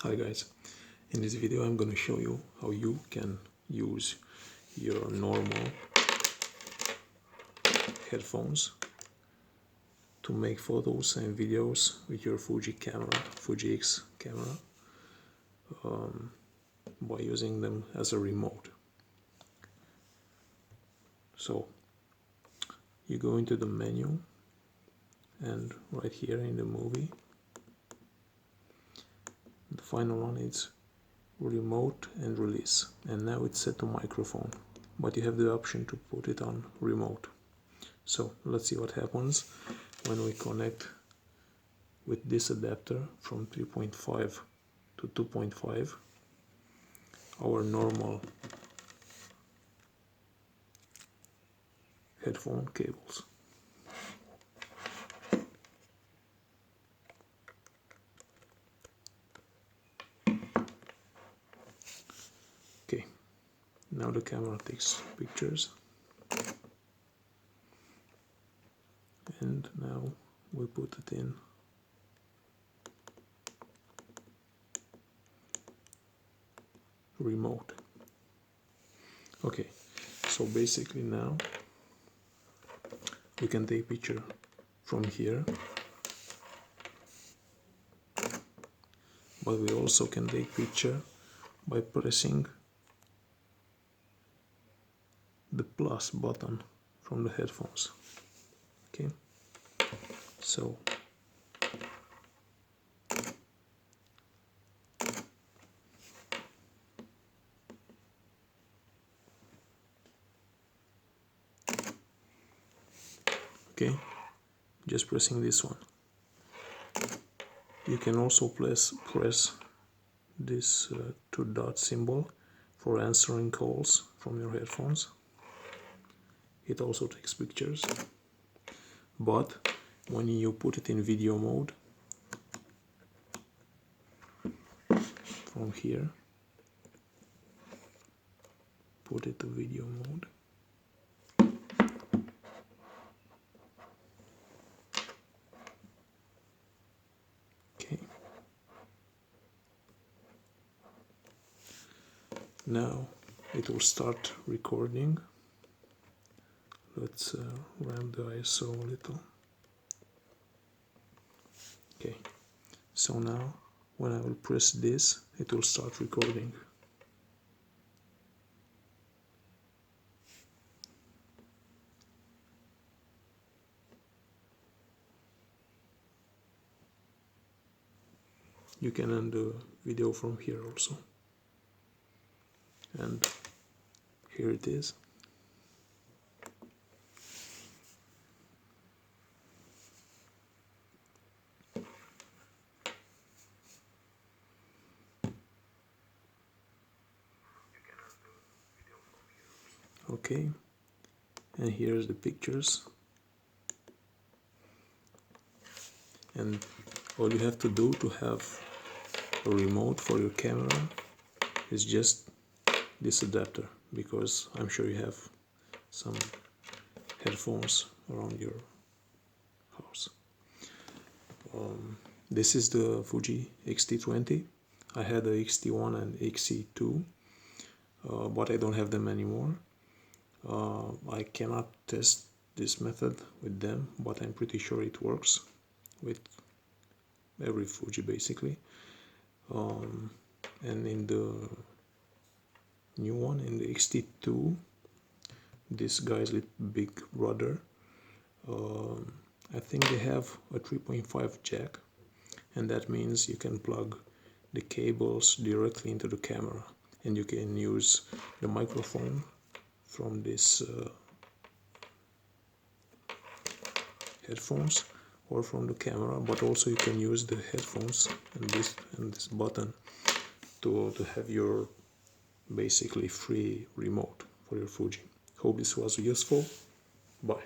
Hi guys, in this video I'm going to show you how you can use your normal headphones to make photos and videos with your Fuji X camera, by using them as a remote. So you go into the menu and right here in the movie, the final one is remote and release, and now it's set to microphone, but you have the option to put it on remote. So let's see what happens when we connect with this adapter from 3.5 to 2.5 our normal headphone cables. Okay, now the camera takes pictures, and now we put it in remote. Okay, so basically now we can take picture from here, but we also can take picture by pressing the plus button from the headphones. Okay, so okay, just pressing this one. You can also press this two dot symbol for answering calls from your headphones. It also takes pictures, but when you put it in video mode from here, put it to video mode. Okay, now it will start recording. Let's ramp the ISO a little. Okay, so now when I will press this, it will start recording. You can end the video from here also. And here it is. Okay, and here's the pictures, and all you have to do to have a remote for your camera is just this adapter, because I'm sure you have some headphones around your house. This is the Fuji X-T20. I had the X-T1 and X-E2, but I don't have them anymore. I cannot test this method with them, but I'm pretty sure it works with every Fuji basically. And in the new one, in the X-T2, this guy's big brother, I think they have a 3.5 jack, and that means you can plug the cables directly into the camera, and you can use the microphone from this headphones or from the camera, but also you can use the headphones and this button to have your basically free remote for your Fuji. Hope this was useful. Bye.